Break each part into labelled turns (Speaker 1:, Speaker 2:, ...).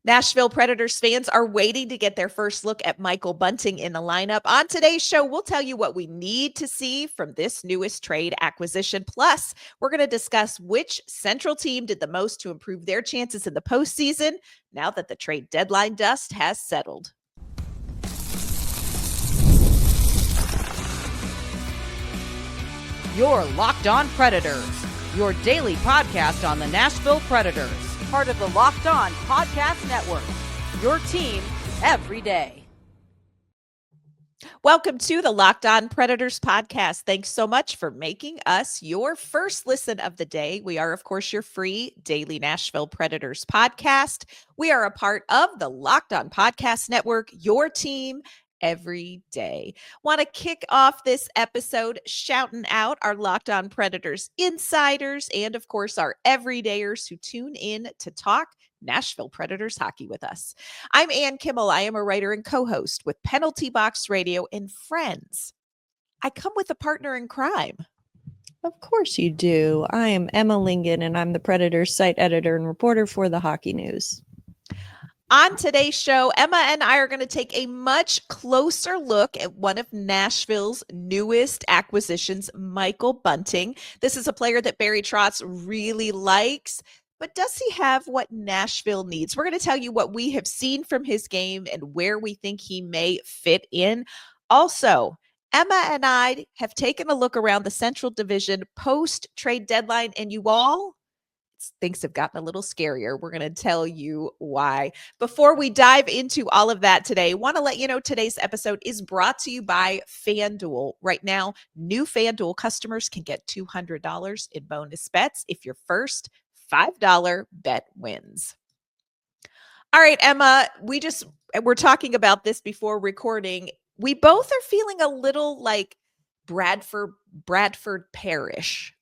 Speaker 1: Nashville Predators fans are waiting to get their first look at Michael Bunting in the lineup. On today's show, we'll tell you what we need to see from this newest trade acquisition. Plus, we're going to discuss which Central team did the most to improve their chances in the postseason now that the trade deadline dust has settled.
Speaker 2: You're Locked On Predators, your daily podcast on the Nashville Predators, part of the Locked On Podcast Network, your team every day.
Speaker 1: Welcome to the Locked On Predators podcast. Thanks so much for making us your first listen of the day. We are, of course, your free daily Nashville Predators podcast. We are a part of the Locked On Podcast Network, your team every day. Want to kick off this episode shouting out our Locked On Predators insiders and, of course, our everydayers who tune in to talk Nashville Predators hockey with us. I'm Ann Kimmel. I am a writer and co-host with Penalty Box Radio and Friends. I come with a partner in crime.
Speaker 3: Of course you do. I am Emma Lingen, and I'm the Predators site editor and reporter for the Hockey News.
Speaker 1: On today's show, Emma and I are going to take a much closer look at one of Nashville's newest acquisitions, Michael Bunting. This is a player that Barry Trotz really likes, but does he have what Nashville needs? We're going to tell you what we have seen from his game and where we think he may fit in. Also, Emma and I have taken a look around the Central Division post-trade deadline, and you all, things have gotten a little scarier. We're going to tell you why. Before we dive into all of that today, want to let you know today's episode is brought to you by FanDuel. Right now, new FanDuel customers can get $200 in bonus bets if your first $5 bet wins. All right, Emma, we're talking about this before recording. We both are feeling a little like Bradford Parish.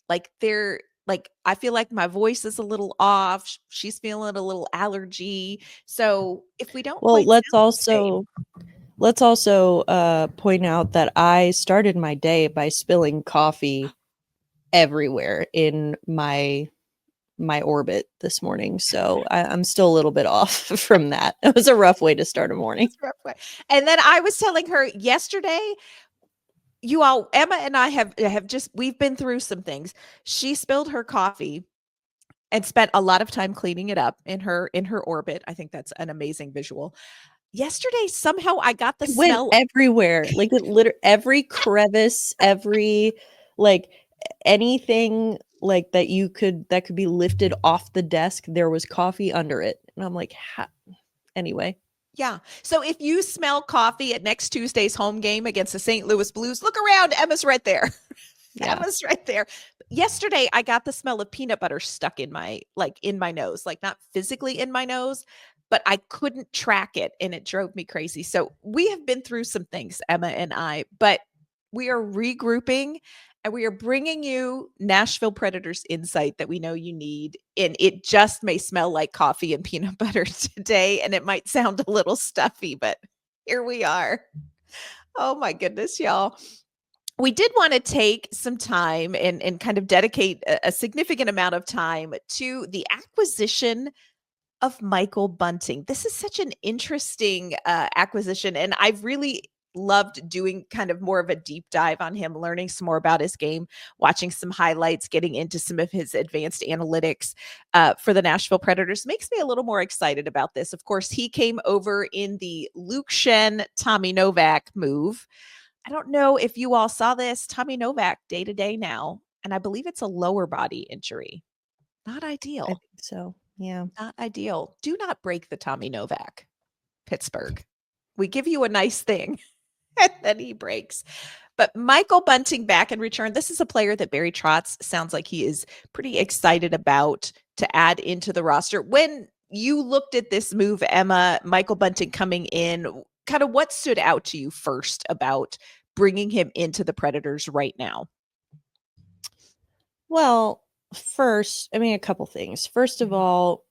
Speaker 1: I feel like my voice is a little off. She's feeling a little allergy. So if we don't,
Speaker 3: let's also point out that I started my day by spilling coffee everywhere in my orbit this morning. So I'm still a little bit off from that. It was a rough way to start a morning.
Speaker 1: And then I was telling her yesterday, you all, Emma and I we've been through some things. She spilled her coffee and spent a lot of time cleaning it up in her orbit. I think that's an amazing visual. Yesterday, somehow I got the smell
Speaker 3: everywhere. Like every crevice, every anything like that could be lifted off the desk. There was coffee under it. And I'm like, anyway.
Speaker 1: Yeah. So if you smell coffee at next Tuesday's home game against the St. Louis Blues, look around. Emma's right there. Yeah. Emma's right there. Yesterday, I got the smell of peanut butter stuck in my nose, like not physically in my nose, but I couldn't track it and it drove me crazy. So we have been through some things, Emma and I, but we are regrouping and we are bringing you Nashville Predators insight that we know you need. And it just may smell like coffee and peanut butter today. And it might sound a little stuffy, but here we are. Oh my goodness, y'all. We did want to take some time and kind of dedicate a significant amount of time to the acquisition of Michael Bunting. This is such an interesting acquisition. And I've really loved doing kind of more of a deep dive on him, learning some more about his game, watching some highlights, getting into some of his advanced analytics for the Nashville Predators. Makes me a little more excited about this. Of course, he came over in the Luke Schenn, Tommy Novak move. I don't know if you all saw this. Tommy Novak day-to-day now, and I believe it's a lower body injury. Not ideal.
Speaker 3: I think so. Yeah.
Speaker 1: Not ideal. Do not break the Tommy Novak, Pittsburgh. We give you a nice thing. And then he breaks. But Michael Bunting back in return. This is a player that Barry Trotz sounds like he is pretty excited about to add into the roster. When you looked at this move, Emma, Michael Bunting coming in, kind of what stood out to you first about bringing him into the Predators right now?
Speaker 3: Well, first, a couple things. First of all,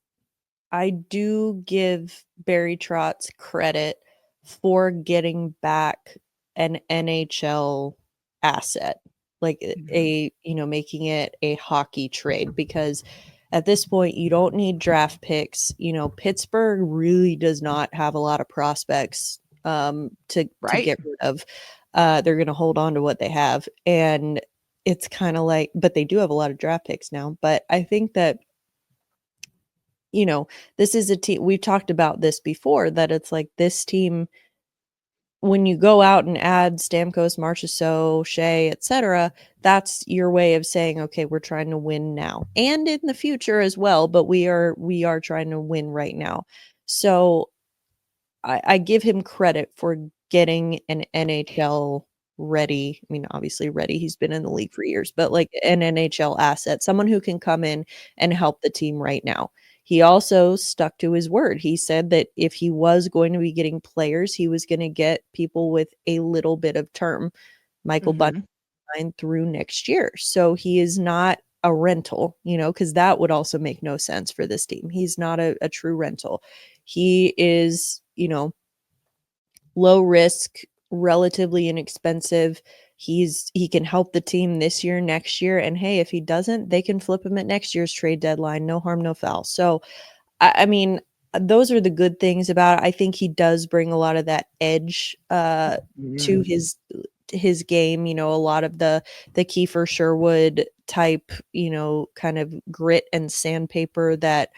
Speaker 3: I do give Barry Trotz credit for getting back an NHL asset, like making it a hockey trade, because at this point, you don't need draft picks. Pittsburgh really does not have a lot of prospects to
Speaker 1: Right.
Speaker 3: get rid of. They're going to hold on to what they have. And it's kind of like, but they do have a lot of draft picks now. But I think that, this is a team, we've talked about this before, that it's like this team, when you go out and add Stamkos, Marchessault, Shea, etc., that's your way of saying, okay, we're trying to win now and in the future as well, but we are trying to win right now. So I give him credit for getting an NHL ready. I mean, obviously ready. He's been in the league for years, but like an NHL asset, someone who can come in and help the team right now. He also stuck to his word. He said that if he was going to be getting players, he was going to get people with a little bit of term. Michael Bunting through next year. So he is not a rental, because that would also make no sense for this team. He's not a true rental. He is, low risk, relatively inexpensive. He can help the team this year, next year, and hey, if he doesn't, they can flip him at next year's trade deadline. No harm, no foul. So, I mean, those are the good things about it. I think he does bring a lot of that edge to his game. A lot of the Kiefer Sherwood type, kind of grit and sandpaper that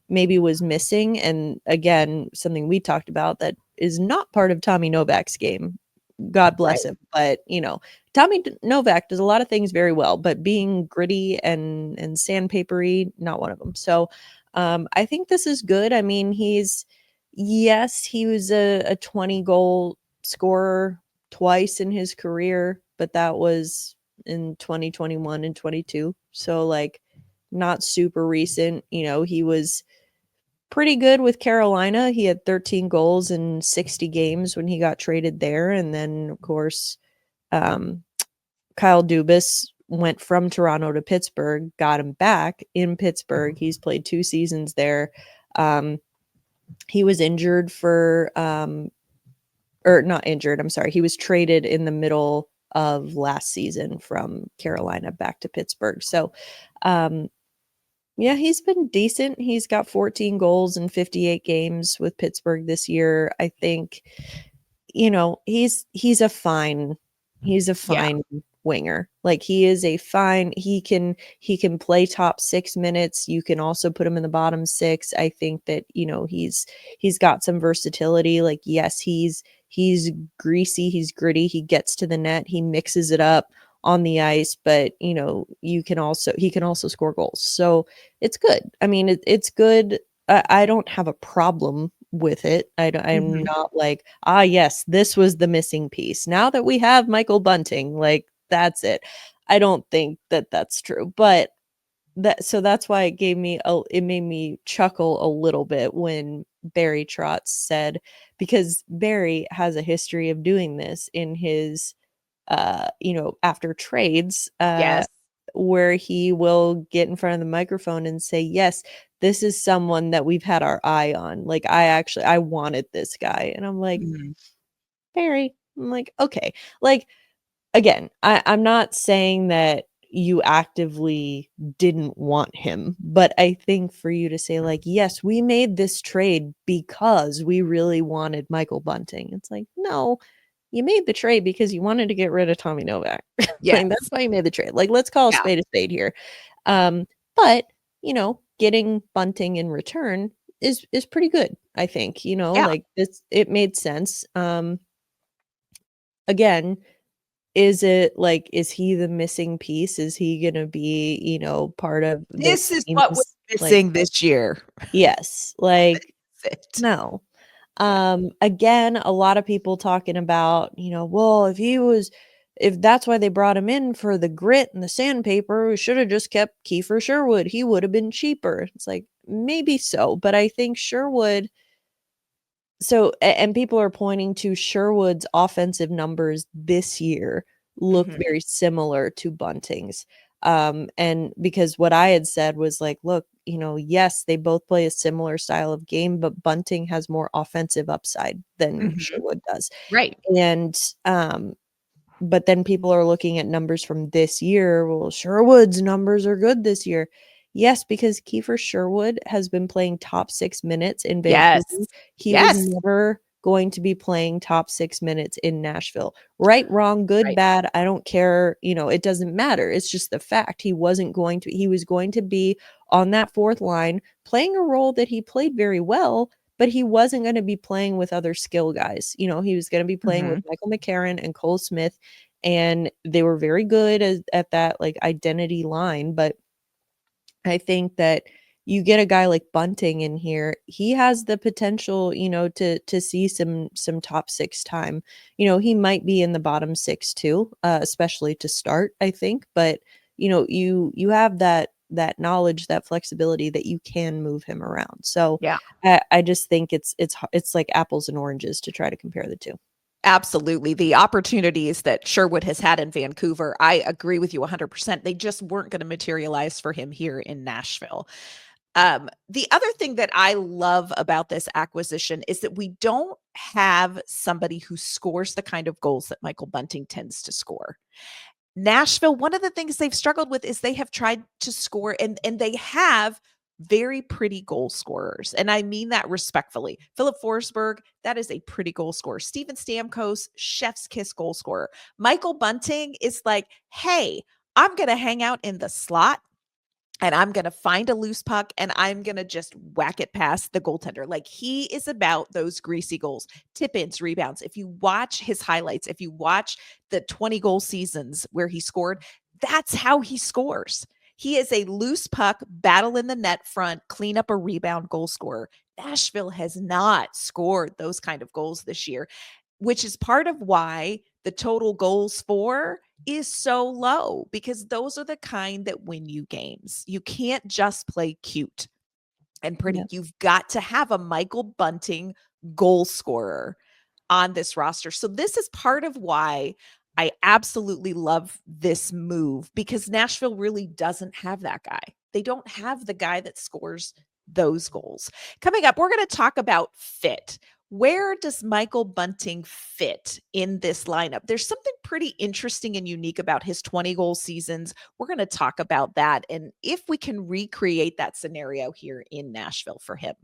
Speaker 3: maybe was missing. And again, something we talked about that is not part of Tommy Novak's game. God bless him. But, Tommy Novak does a lot of things very well, but being gritty and sandpapery, not one of them. So I think this is good. I mean, he was a 20 goal scorer twice in his career, but that was in 2021 and 22. So like not super recent. He was pretty good with Carolina. He had 13 goals in 60 games when he got traded there. And then, of course, Kyle Dubas went from Toronto to Pittsburgh, got him back in Pittsburgh. He's played 2 seasons there. He was injured or not injured, I'm sorry. He was traded in the middle of last season from Carolina back to Pittsburgh. So, yeah, he's been decent. He's got 14 goals in 58 games with Pittsburgh this year. I think, he's a fine winger. Like he can play top 6 minutes. You can also put him in the bottom 6. I think that, he's got some versatility. Like, yes, he's greasy, he's gritty, he gets to the net, he mixes it up on the ice, but he can also score goals. So it's good. I mean, it's good. I don't have a problem with it. I'm not like, yes, this was the missing piece. Now that we have Michael Bunting, like that's it. I don't think that that's true, but that's why it made me chuckle a little bit when Barry Trotz said, because Barry has a history of doing this in his after trades,
Speaker 1: Yes.
Speaker 3: where he will get in front of the microphone and say, yes, this is someone that we've had our eye on. Like, I wanted this guy. And I'm like, Barry, I'm like, okay. Like, again, I'm not saying that you actively didn't want him, but I think for you to say like, yes, we made this trade because we really wanted Michael Bunting. It's like, no, you made the trade because you wanted to get rid of Tommy Novak.
Speaker 1: Yeah.
Speaker 3: Like, that's why you made the trade. Like, let's call a spade here. But getting Bunting in return is pretty good, I think. Like it made sense. Again, is he the missing piece? Is he gonna be, part of
Speaker 1: This is what was missing this year.
Speaker 3: Yes. Like, no. Again, a lot of people talking about, well, if that's why they brought him in for the grit and the sandpaper, we should have just kept Kiefer Sherwood. He would have been cheaper. It's like, maybe so, but I think Sherwood. So, and people are pointing to Sherwood's offensive numbers this year look very similar to Bunting's. And because what I had said was like, look, yes, they both play a similar style of game, but Bunting has more offensive upside than Sherwood does.
Speaker 1: Right.
Speaker 3: And, but then people are looking at numbers from this year. Well, Sherwood's numbers are good this year. Yes, because Kiefer Sherwood has been playing top 6 minutes in Vancouver.
Speaker 1: Yes.
Speaker 3: He was
Speaker 1: Yes.
Speaker 3: never going to be playing top 6 minutes in Nashville. Right, wrong, good,
Speaker 1: Right.
Speaker 3: bad, I don't care, it doesn't matter. It's just the fact. He was going to be on that fourth line playing a role that he played very well, but he wasn't going to be playing with other skill guys. He was going to be playing with Michael McCarron and Cole Smith, and they were very good at that like identity line, but I think that you get a guy like Bunting in here, he has the potential, to see some top 6 time. He might be in the bottom 6 too, especially to start, I think, but you have that knowledge, that flexibility that you can move him around. So
Speaker 1: Yeah.
Speaker 3: I just think it's like apples and oranges to try to compare the two.
Speaker 1: Absolutely. The opportunities that Sherwood has had in Vancouver, I agree with you 100%. They just weren't going to materialize for him here in Nashville. The other thing that I love about this acquisition is that we don't have somebody who scores the kind of goals that Michael Bunting tends to score. Nashville, one of the things they've struggled with is they have tried to score and they have very pretty goal scorers. And I mean that respectfully. Philip Forsberg, that is a pretty goal scorer. Steven Stamkos, chef's kiss goal scorer. Michael Bunting is like, hey, I'm going to hang out in the slot and I'm going to find a loose puck and I'm going to just whack it past the goaltender. Like he is about those greasy goals, tip ins, rebounds. If you watch his highlights, if you watch the 20 goal seasons where he scored, that's how he scores. He is a loose puck, battle in the net front, clean up a rebound goal scorer. Nashville has not scored those kind of goals this year, which is part of why the total goals for is so low, because those are the kind that win you games. You can't just play cute and pretty.
Speaker 3: Yeah.
Speaker 1: You've got to have a Michael Bunting goal scorer on this roster. So this is part of why I absolutely love this move, because Nashville really doesn't have that guy. They don't have the guy that scores those goals. Coming up, we're going to talk about fit. Where does Michael Bunting fit in this lineup? There's something pretty interesting and unique about his 20 goal seasons. We're going to talk about that and if we can recreate that scenario here in Nashville for him.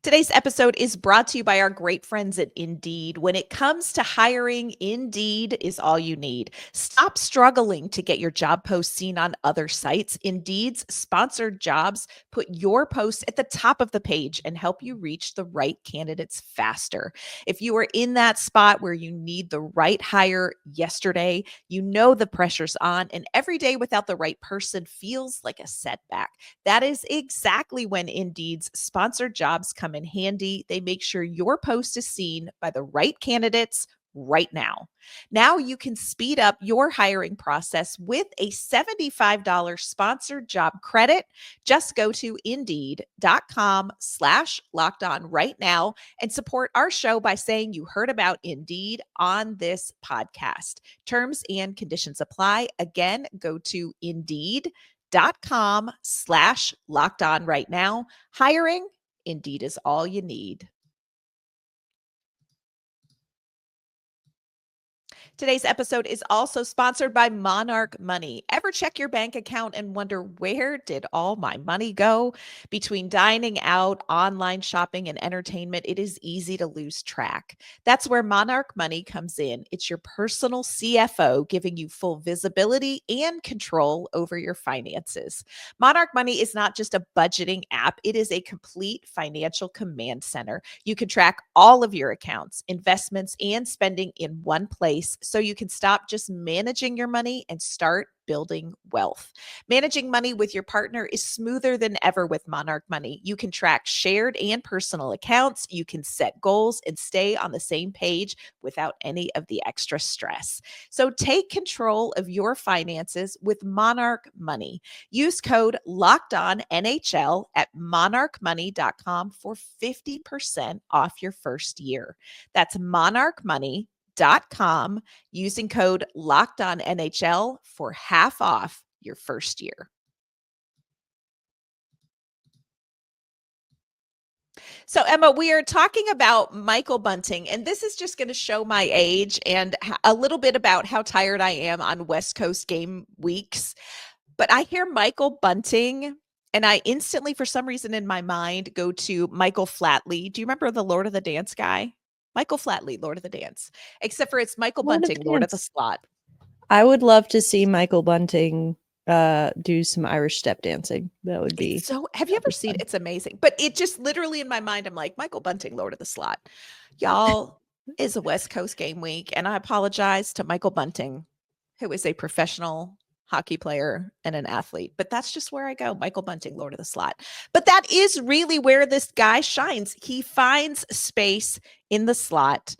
Speaker 1: Today's episode is brought to you by our great friends at Indeed. When it comes to hiring, Indeed is all you need. Stop struggling to get your job posts seen on other sites. Indeed's sponsored jobs put your posts at the top of the page and help you reach the right candidates faster. If you are in that spot where you need the right hire yesterday, you know the pressure's on, and every day without the right person feels like a setback. That is exactly when Indeed's sponsored jobs come in handy. They make sure your post is seen by the right candidates right now. Now you can speed up your hiring process with a $75 sponsored job credit. Just go to indeed.com/locked on right now and support our show by saying you heard about Indeed on this podcast. Terms and conditions apply. Again, go to Indeed.com/locked on right now. Hiring, Indeed is all you need. Today's episode is also sponsored by Monarch Money. Ever check your bank account and wonder, where did all my money go? Between dining out, online shopping, and entertainment, it is easy to lose track. That's where Monarch Money comes in. It's your personal CFO, giving you full visibility and control over your finances. Monarch Money is not just a budgeting app, it is a complete financial command center. You can track all of your accounts, investments, and spending in one place, so you can stop just managing your money and start building wealth. Managing money with your partner is smoother than ever with Monarch Money. You can track shared and personal accounts, you can set goals and stay on the same page without any of the extra stress. So take control of your finances with Monarch Money. Use code LOCKEDONNHL at monarchmoney.com for 50% off your first year. That's monarchmoney.com using code LOCKEDONNHL for half off your first year. So, Emma, we are talking about Michael Bunting, and this is just going to show my age and a little bit about how tired I am on West Coast game weeks. But I hear Michael Bunting, and I instantly, for some reason in my mind, go to Michael Flatley. Do you remember the Lord of the Dance guy? Michael Flatley, Lord of the Dance, except for it's Michael
Speaker 3: Lord of
Speaker 1: Bunting,
Speaker 3: the
Speaker 1: Lord of the
Speaker 3: Dance.
Speaker 1: Slot.
Speaker 3: I would love to see Michael Bunting do some Irish step dancing. That would be
Speaker 1: So, have you ever seen it? It's amazing. But it just literally in my mind, I'm like, Michael Bunting, Lord of the Slot. Y'all, is a West Coast game week. And I apologize to Michael Bunting, who is a professional hockey player and an athlete. But that's just where I go. Michael Bunting, Lord of the Slot. But that is really where this guy shines. He finds space in the slot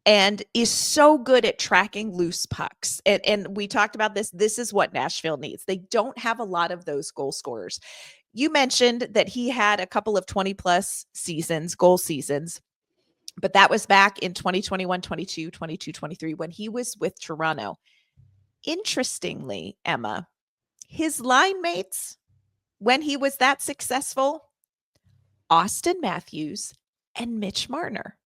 Speaker 1: and is so good at tracking loose pucks. And we talked about this. This is what Nashville needs. They don't have a lot of those goal scorers. You mentioned that he had a couple of 20 plus seasons, goal seasons, but that was back in 2021, 22, 22, 23 when he was with Toronto. Interestingly, Emma, his line mates, when he was that successful, Austin Matthews and Mitch Marner.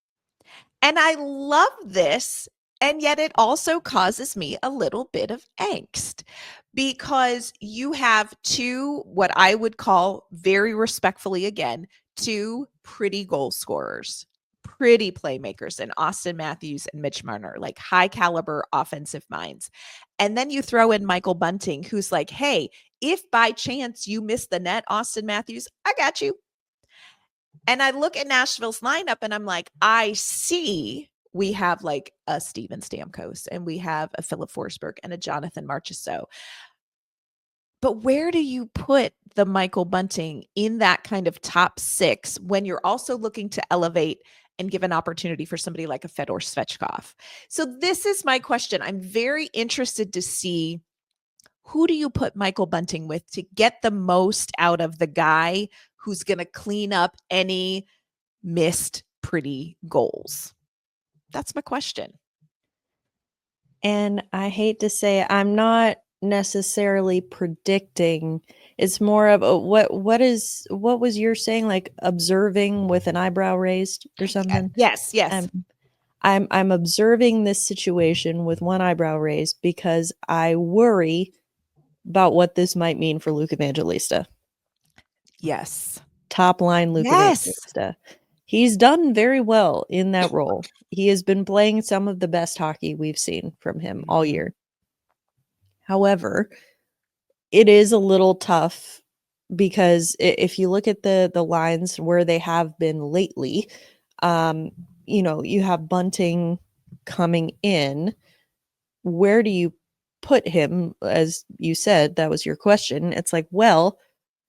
Speaker 1: And I love this. And yet it also causes me a little bit of angst because you have two, what I would call very respectfully again, two pretty goal scorers, pretty playmakers in Austin Matthews and Mitch Marner, like high caliber offensive minds. And then you throw in Michael Bunting, who's like, hey, if by chance you miss the net, Austin Matthews, I got you. And I look at Nashville's lineup and I'm like, I see we have like a Steven Stamkos and we have a Philip Forsberg and a Jonathan Marchessault. But where do you put the Michael Bunting in that kind of top six when you're also looking to elevate and give an opportunity for somebody like a Fedor Svechkov? So this is my question. I'm very interested to see, who do you put Michael Bunting with to get the most out of the guy who's going to clean up any missed pretty goals? That's my question.
Speaker 3: And I hate to say, I'm not necessarily predicting. It's more of a, what was your saying, like observing with an eyebrow raised or something?
Speaker 1: Yes.
Speaker 3: I'm observing this situation with one eyebrow raised because I worry about what this might mean for Luke Evangelista.
Speaker 1: Yes.
Speaker 3: Top line Luke Evangelista. He's done very well in that role. He has been playing some of the best hockey we've seen from him all year. However, it is a little tough because if you look at the lines where they have been lately, you have Bunting coming in. Where do you put him? As you said, that was your question. It's like, well,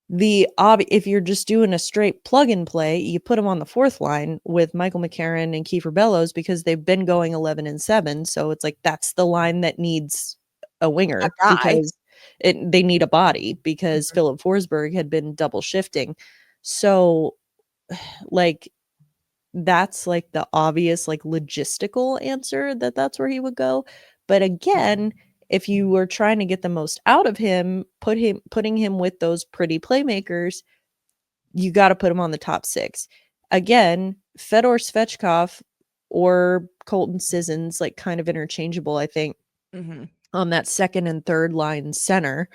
Speaker 3: if you're just doing a straight plug and play, you put him on the fourth line with Michael McCarron and Kiefer Bellows because they've been going 11-7. So it's like that's the line that needs a winger because they need a body because Philip Forsberg had been double shifting. So like that's like the obvious like logistical answer that's where he would go. But again, if you were trying to get the most out of him, putting him with those pretty playmakers, you got to put him on the top six. Again, Fedor Svechkov or Colton Sissons, like kind of interchangeable, I think, on that second and third line center.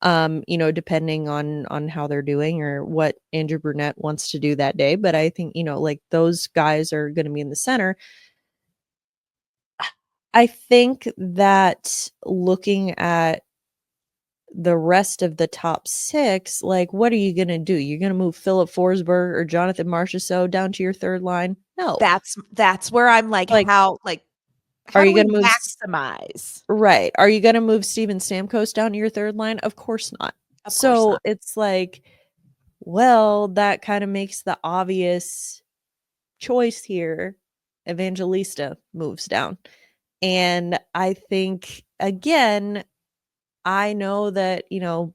Speaker 3: Depending on how they're doing or what Andrew Brunette wants to do that day. But I think, like those guys are going to be in the center. I think that looking at the rest of the top six, like, what are you going to do? You're going to move Philip Forsberg or Jonathan Marchessault down to your third line? No.
Speaker 1: That's where I'm like how
Speaker 3: are you
Speaker 1: going
Speaker 3: to
Speaker 1: move maximize?
Speaker 3: Right. Are you going to move Steven Stamkos down to your third line? Of course not. It's like, well, that kind of makes the obvious choice here. Evangelista moves down. And I think, again, I know that,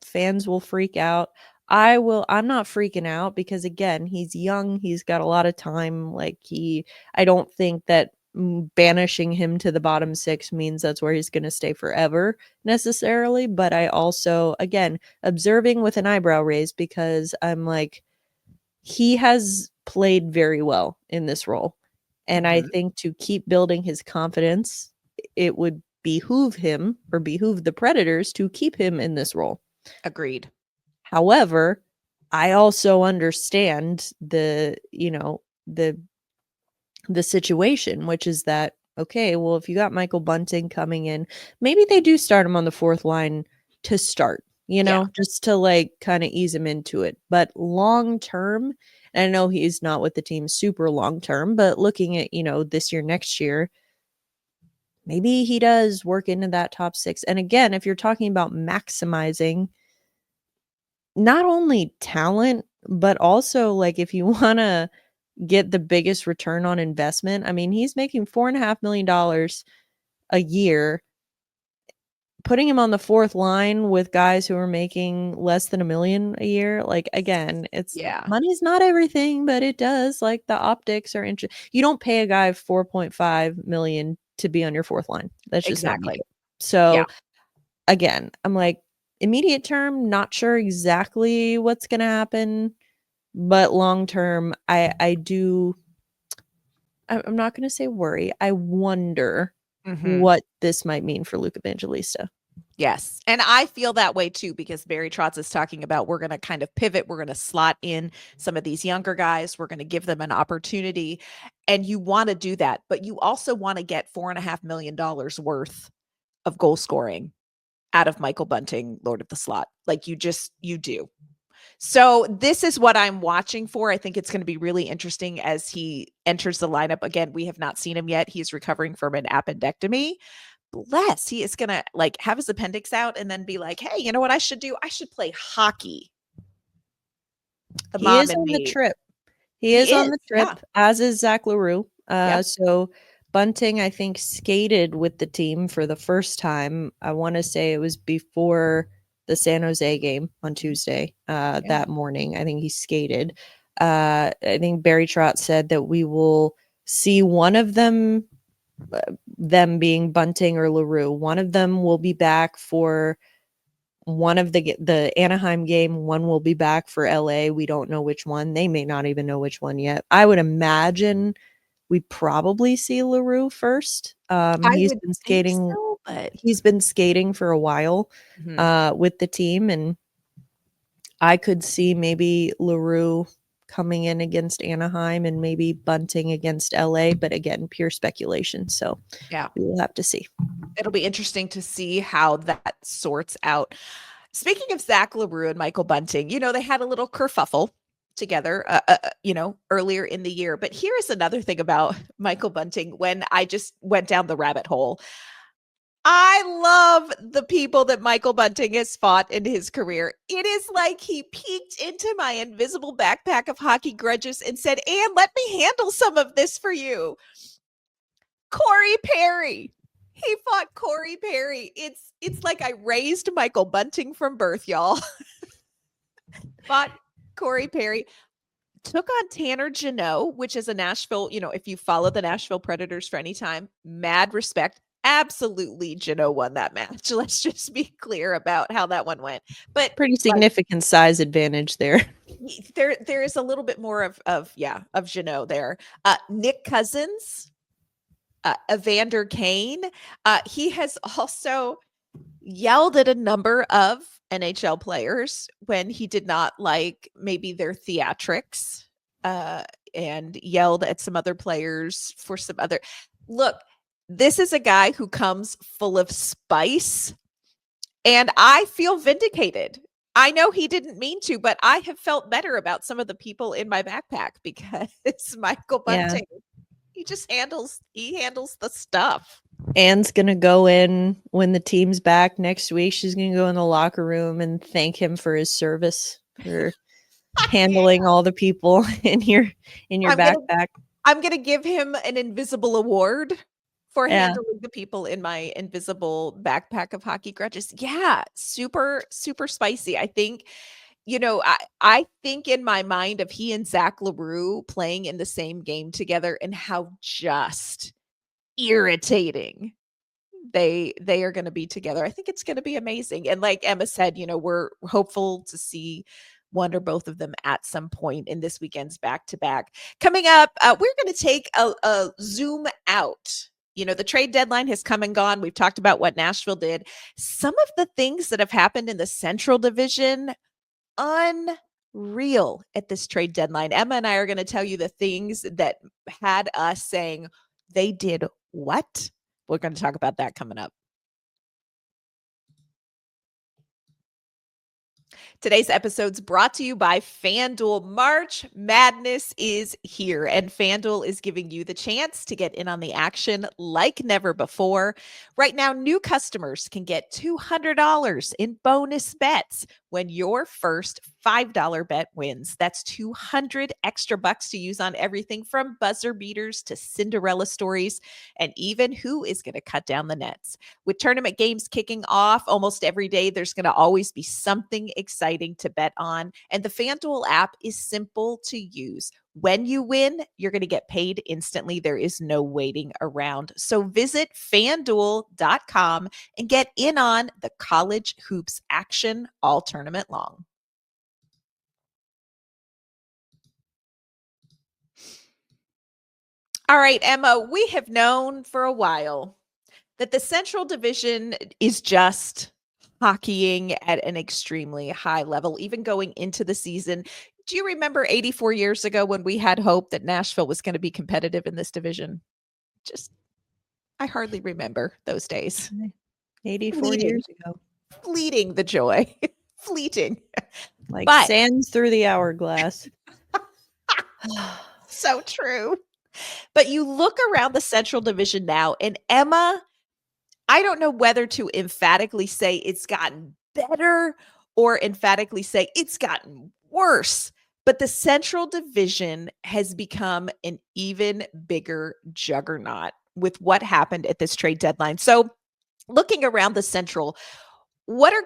Speaker 3: fans will freak out. I'm not freaking out because, again, he's young. He's got a lot of time. I don't think that banishing him to the bottom six means that's where he's going to stay forever necessarily. But I also, again, observing with an eyebrow raised because I'm like, he has played very well in this role. And I think to keep building his confidence, it would behoove him or behoove the Predators to keep him in this role.
Speaker 1: Agreed.
Speaker 3: However, I also understand the situation, which is that, okay, well, if you got Michael Bunting coming in, maybe they do start him on the fourth line to start, just to like kind of ease him into it. But long term, and I know he's not with the team super long term, but looking at, this year, next year, maybe he does work into that top six. And again, if you're talking about maximizing not only talent, but also like if you want to get the biggest return on investment, I mean, he's making $4.5 million a year. Putting him on the fourth line with guys who are making less than $1 million a year, like again, it's money's not everything, but it does. Like the optics are interesting. You don't pay a guy $4.5 million to be on your fourth line. That's just not me. So again, I'm like, immediate term, not sure exactly what's gonna happen, but long term, I'm not gonna say worry. I wonder what this might mean for Luke Evangelista.
Speaker 1: Yes. And I feel that way too, because Barry Trotz is talking about we're going to kind of pivot. We're going to slot in some of these younger guys. We're going to give them an opportunity. And you want to do that, but you also want to get $4.5 million worth of goal scoring out of Michael Bunting, Lord of the Slot. Like you do. So this is what I'm watching for. I think it's going to be really interesting as he enters the lineup. Again, we have not seen him yet. He's recovering from an appendectomy. Bless. He is going to like have his appendix out and then be like, hey, you know what I should do? I should play hockey.
Speaker 3: He is on the trip. He is on the trip, as is Zach LaRue. So Bunting, I think, skated with the team for the first time. I want to say it was before the San Jose game on Tuesday that morning. I think he skated. I think Barry Trotz said that we will see one of them being Bunting or LaRue. One of them will be back for one of the Anaheim game. One will be back for LA. We don't know which one. They may not even know which one yet. I would imagine we probably see LaRue first. He's been skating. He's been skating for a while with the team, and I could see maybe LaRue coming in against Anaheim and maybe Bunting against LA, but again, pure speculation. So we will have to see.
Speaker 1: It'll be interesting to see how that sorts out. Speaking of Zach LaRue and Michael Bunting, they had a little kerfuffle together, earlier in the year. But here is another thing about Michael Bunting when I just went down the rabbit hole. I love the people that Michael Bunting has fought in his career. It is like he peeked into my invisible backpack of hockey grudges and said, "Ann, let me handle some of this for you." Corey Perry. He fought Corey Perry. It's like I raised Michael Bunting from birth, y'all. Fought Corey Perry. Took on Tanner Jeannot, which is a Nashville, if you follow the Nashville Predators for any time, mad respect. Absolutely, Jeannot won that match. Let's just be clear about how that one went. But
Speaker 3: pretty significant size advantage there.
Speaker 1: There is a little bit more of Jeannot there. Nick Cousins, Evander Kane. He has also yelled at a number of NHL players when he did not like maybe their theatrics, and yelled at some other players for some other. Look, this is a guy who comes full of spice, and I feel vindicated. I know he didn't mean to, but I have felt better about some of the people in my backpack because Michael Bunting, he handles the stuff.
Speaker 3: Ann's gonna go in when the team's back next week. She's gonna go in the locker room and thank him for his service, for handling all the people in your backpack.
Speaker 1: I'm gonna give him an invisible award for handling the people in my invisible backpack of hockey grudges. Yeah, super, super spicy. I think, I think in my mind of he and Zach LaRue playing in the same game together and how just irritating they are going to be together. I think it's going to be amazing. And like Emma said, we're hopeful to see one or both of them at some point in this weekend's back-to-back. Coming up, we're going to take a zoom out. The trade deadline has come and gone. We've talked about what Nashville did. Some of the things that have happened in the Central Division, unreal at this trade deadline. Emma and I are going to tell you the things that had us saying, they did what? We're going to talk about that coming up. Today's episode's brought to you by FanDuel. March Madness is here, and FanDuel is giving you the chance to get in on the action like never before. Right now, new customers can get $200 in bonus bets when your first $5 bet wins. That's 200 extra bucks to use on everything from buzzer beaters to Cinderella stories, and even who is going to cut down the nets. With tournament games kicking off almost every day, there's going to always be something exciting to bet on. And the FanDuel app is simple to use. When you win, you're going to get paid instantly. There is no waiting around. So visit FanDuel.com and get in on the college hoops action all tournament long. All right, Emma, we have known for a while that the Central Division is just hockeying at an extremely high level, even going into the season. Do you remember 84 years ago when we had hope that Nashville was going to be competitive in this division? I hardly remember those days.
Speaker 3: 84 years ago.
Speaker 1: Fleeting the joy. Fleeting.
Speaker 3: Like sands through the hourglass.
Speaker 1: So true. But you look around the Central Division now, and Emma, I don't know whether to emphatically say it's gotten better or emphatically say it's gotten worse, but the Central Division has become an even bigger juggernaut with what happened at this trade deadline. So looking around the Central, what are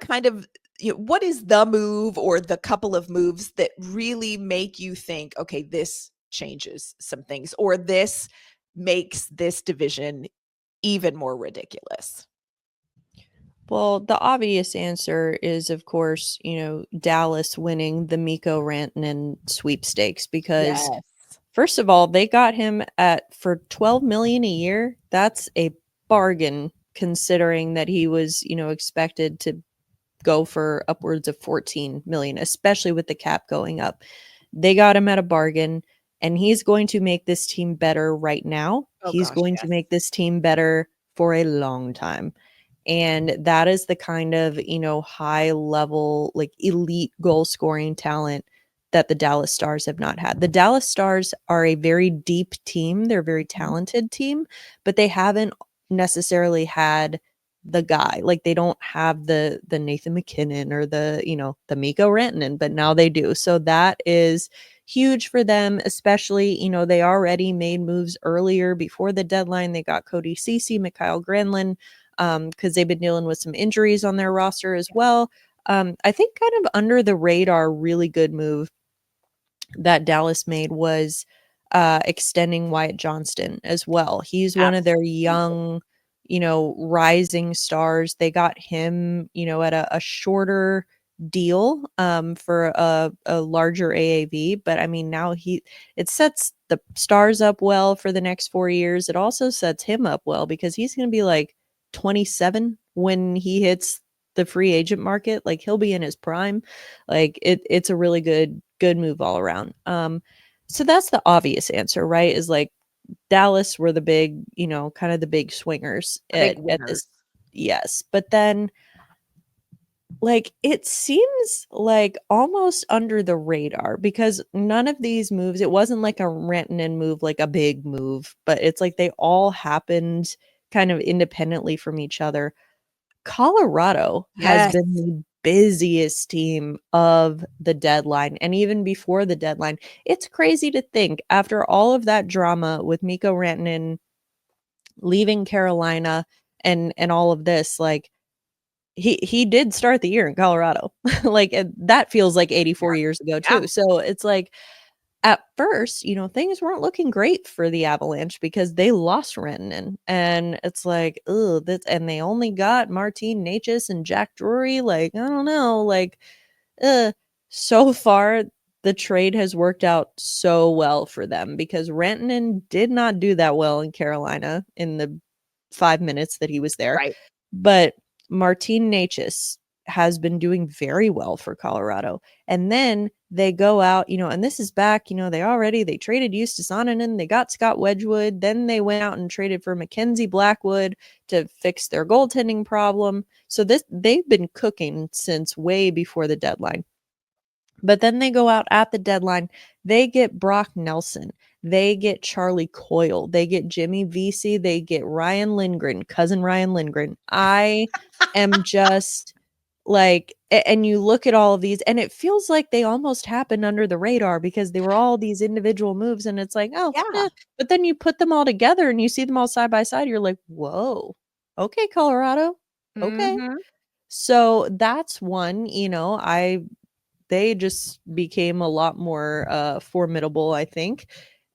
Speaker 1: what is the move or the couple of moves that really make you think, okay, this changes some things, or this makes this division even more ridiculous?
Speaker 3: Well, the obvious answer is, of course, Dallas winning the Mikko Rantanen sweepstakes, because first of all, they got him for $12 million a year. That's a bargain, considering that he was, expected to go for upwards of $14 million, especially with the cap going up. They got him at a bargain, and he's going to make this team better right now. He's going to make this team better for a long time. And that is the kind of, high level, like elite goal scoring talent that the Dallas Stars have not had. The Dallas Stars are a very deep team. They're a very talented team, but they haven't necessarily had the guy. Like, they don't have the Nathan McKinnon or the Mikko Rantanen, but now they do. So that is huge for them, especially, they already made moves earlier before the deadline. They got Cody Ceci, Mikhail Granlund, because they've been dealing with some injuries on their roster as well. I think kind of under the radar, really good move that Dallas made was extending Wyatt Johnston as well. He's one of their young, rising stars. They got him, at a shorter deal for a larger AAV, but I mean, now it sets the Stars up well for the next 4 years. It also sets him up well because he's going to be like 27 when he hits the free agent market. Like, he'll be in his prime. Like, it's a really good move all around. So that's the obvious answer, right? Is like Dallas were the big, kind of the big swingers at this. Yes. But then, like, it seems like almost under the radar, because none of these moves, it wasn't like a Rantanen move, like a big move, but it's like they all happened kind of independently from each other. Colorado has been the busiest team of the deadline, and even before the deadline. It's crazy to think, after all of that drama with Mikko Rantanen leaving Carolina and all of this, like, he did start the year in Colorado. Like, that feels like 84 years ago too. Yeah. So it's like, at first, things weren't looking great for the Avalanche because they lost Rantanen, and it's like, and they only got Martin Necas and Jack Drury. Like, I don't know, like, so far the trade has worked out so well for them because Rantanen did not do that well in Carolina in the 5 minutes that he was there.
Speaker 1: Right.
Speaker 3: But Martin Necas has been doing very well for Colorado. And then they go out, and this is back, they traded Justus Annunen, they got Scott Wedgwood, then they went out and traded for Mackenzie Blackwood to fix their goaltending problem. So they've been cooking since way before the deadline. But then they go out at the deadline. They get Brock Nelson. They get Charlie Coyle. They get Jimmy Vesey. They get Ryan Lindgren, cousin Ryan Lindgren. I am just like, and you look at all of these, and it feels like they almost happened under the radar because they were all these individual moves. And it's like, oh,
Speaker 1: Yeah.
Speaker 3: But then you put them all together and you see them all side by side. You're like, whoa, okay, Colorado. Okay.
Speaker 1: Mhm.
Speaker 3: So that's one, they just became a lot more formidable, I think.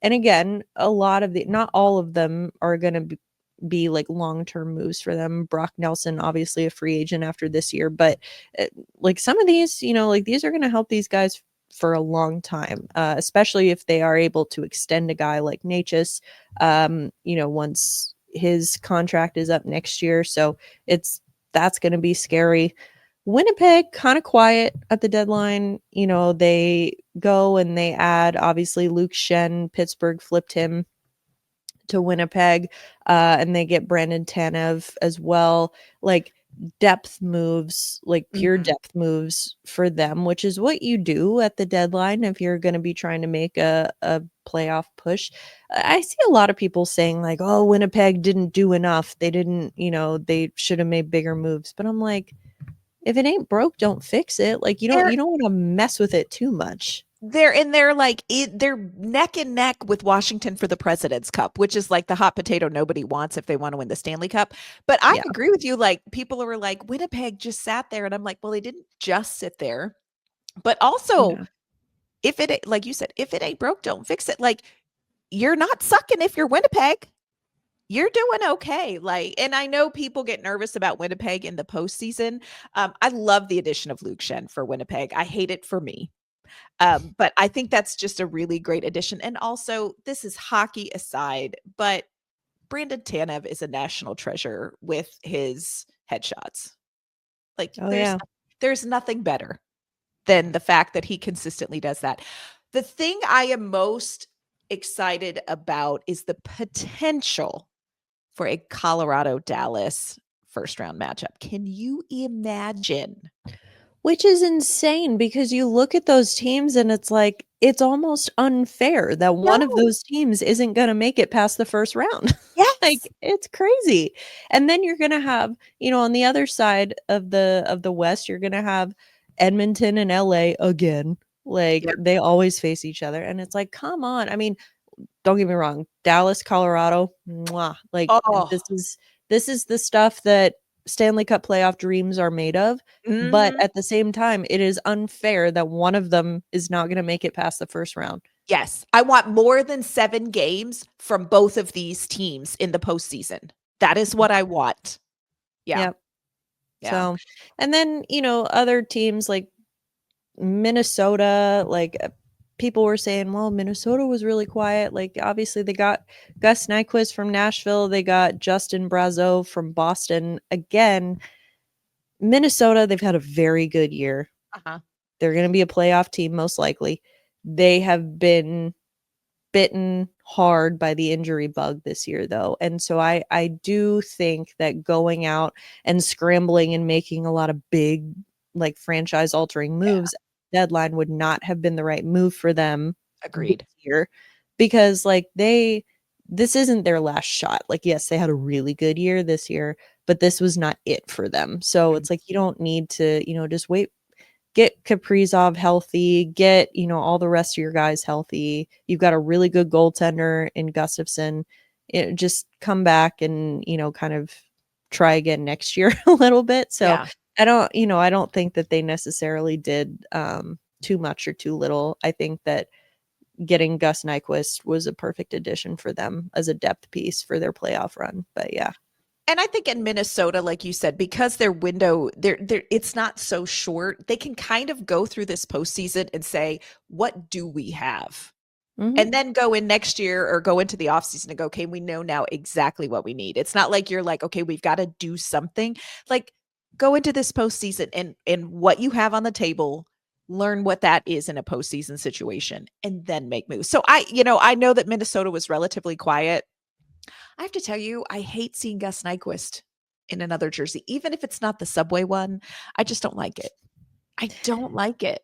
Speaker 3: And again, a lot of not all of them are going to be like long-term moves for them. Brock Nelson, obviously a free agent after this year, but like some of these, like these are going to help these guys for a long time, especially if they are able to extend a guy like Necas, once his contract is up next year. So that's going to be scary. Winnipeg, kind of quiet at the deadline. They go and they add, obviously, Luke Schenn. Pittsburgh flipped him to Winnipeg, and they get Brandon Tanev as well. Like depth moves, like pure depth moves for them, which is what you do at the deadline if you're going to be trying to make a playoff push. I see a lot of people saying like, oh, Winnipeg didn't do enough. They didn't, they should have made bigger moves. But I'm like, if it ain't broke, don't fix it. Like you don't want to mess with it too much.
Speaker 1: They're neck and neck with Washington for the President's Cup, which is like the hot potato nobody wants if they want to win the Stanley Cup. But I agree with you. Like people are like, Winnipeg just sat there, and I'm like, well, they didn't just sit there, but also if it, like you said, if it ain't broke, don't fix it. Like you're not sucking if you're Winnipeg. You're doing okay. Like, and I know people get nervous about Winnipeg in the postseason. I love the addition of Luke Schenn for Winnipeg. I hate it for me. But I think that's just a really great addition. And also, this is hockey aside, but Brandon Tanev is a national treasure with his headshots. Like, there's nothing better than the fact that he consistently does that. The thing I am most excited about is the potential for a Colorado-Dallas first-round matchup. Can you imagine?
Speaker 3: Which is insane because you look at those teams and it's like, it's almost unfair that one of those teams isn't going to make it past the first round.
Speaker 1: Yes.
Speaker 3: Like it's crazy. And then you're going to have, on the other side of the West, you're going to have Edmonton and LA again. Like they always face each other. And it's like, come on. I mean, don't get me wrong. Dallas, Colorado, mwah. Like this is the stuff that Stanley Cup playoff dreams are made of. But at the same time, it is unfair that one of them is not going to make it past the first round.
Speaker 1: Yes. I want more than 7 games from both of these teams in the postseason. That is what I want. Yeah.
Speaker 3: So, and then, other teams like Minnesota, like people were saying, well, Minnesota was really quiet. Like, obviously, they got Gus Nyquist from Nashville. They got Justin Brazeau from Boston. Again, Minnesota, they've had a very good year. They're going to be a playoff team, most likely. They have been bitten hard by the injury bug this year, though. And so I do think that going out and scrambling and making a lot of big, like, franchise-altering moves deadline would not have been the right move for them.
Speaker 1: Agreed.
Speaker 3: Here, because like this isn't their last shot. Like, yes, they had a really good year this year, but this was not it for them. So it's like, you don't need to, just wait, get Kaprizov healthy, get, all the rest of your guys healthy. You've got a really good goaltender in Gustafsson. Just come back and, kind of try again next year a little bit. So I don't think that they necessarily did too much or too little. I think that getting Gus Nyquist was a perfect addition for them as a depth piece for their playoff run. But yeah.
Speaker 1: And I think in Minnesota, like you said, because their window, it's not so short, they can kind of go through this postseason and say, what do we have? And then go in next year or go into the offseason and go, okay, we know now exactly what we need. It's not like you're like, okay, we've got to do something. Like, go into this postseason and what you have on the table, learn what that is in a postseason situation, and then make moves. So I know that Minnesota was relatively quiet. I have to tell you, I hate seeing Gus Nyquist in another jersey, even if it's not the Subway one. I just don't like it. I don't like it.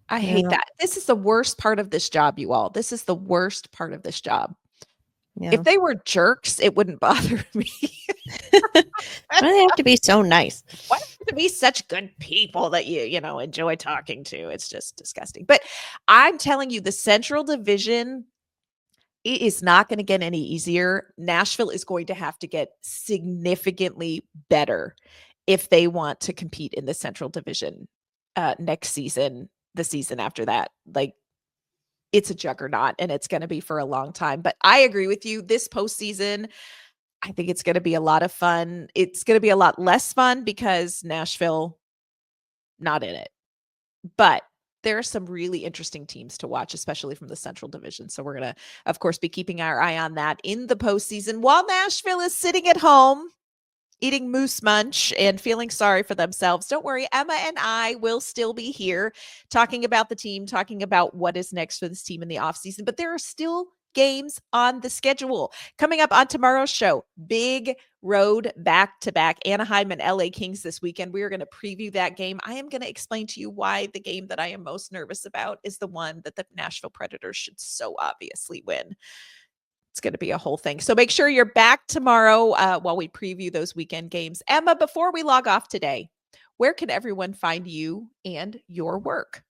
Speaker 1: I hate
Speaker 3: Yeah.
Speaker 1: that. This is the worst part of this job, you all. This is the worst part of this job.
Speaker 3: Yeah.
Speaker 1: If they were jerks, it wouldn't bother me.
Speaker 3: Why do they have to be so nice?
Speaker 1: Why do they have to be such good people that you enjoy talking to? It's just disgusting. But I'm telling you, the Central Division, it is not going to get any easier. Nashville is going to have to get significantly better if they want to compete in the Central Division next season, the season after that. Like, it's a juggernaut and it's going to be for a long time. But I agree with you. This postseason, I think it's going to be a lot of fun. It's going to be a lot less fun because Nashville not in it. But there are some really interesting teams to watch, especially from the Central Division. So we're going to, of course, be keeping our eye on that in the postseason while Nashville is sitting at home eating moose munch and feeling sorry for themselves. Don't worry, Emma and I will still be here talking about the team, talking about what is next for this team in the offseason. But there are still games on the schedule. Coming up on tomorrow's show, big road back-to-back Anaheim and LA Kings this weekend. We are going to preview that game. I am going to explain to you why the game that I am most nervous about is the one that the Nashville Predators should so obviously win. It's going to be a whole thing. So make sure you're back tomorrow while we preview those weekend games. Emma, before we log off today, where can everyone find you and your work?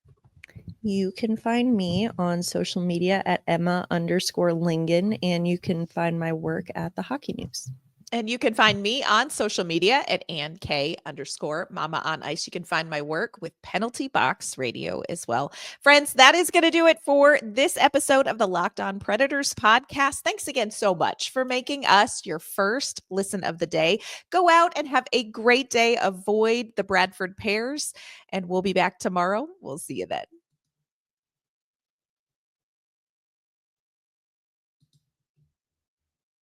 Speaker 3: You can find me on social media at Emma_Lingen, and you can find my work at the Hockey News.
Speaker 1: And you can find me on social media at AnnK_Mama on Ice. You can find my work with Penalty Box Radio as well. Friends, that is going to do it for this episode of the Locked On Predators podcast. Thanks again so much for making us your first listen of the day. Go out and have a great day. Avoid the Bradford Pears, and we'll be back tomorrow. We'll see you then.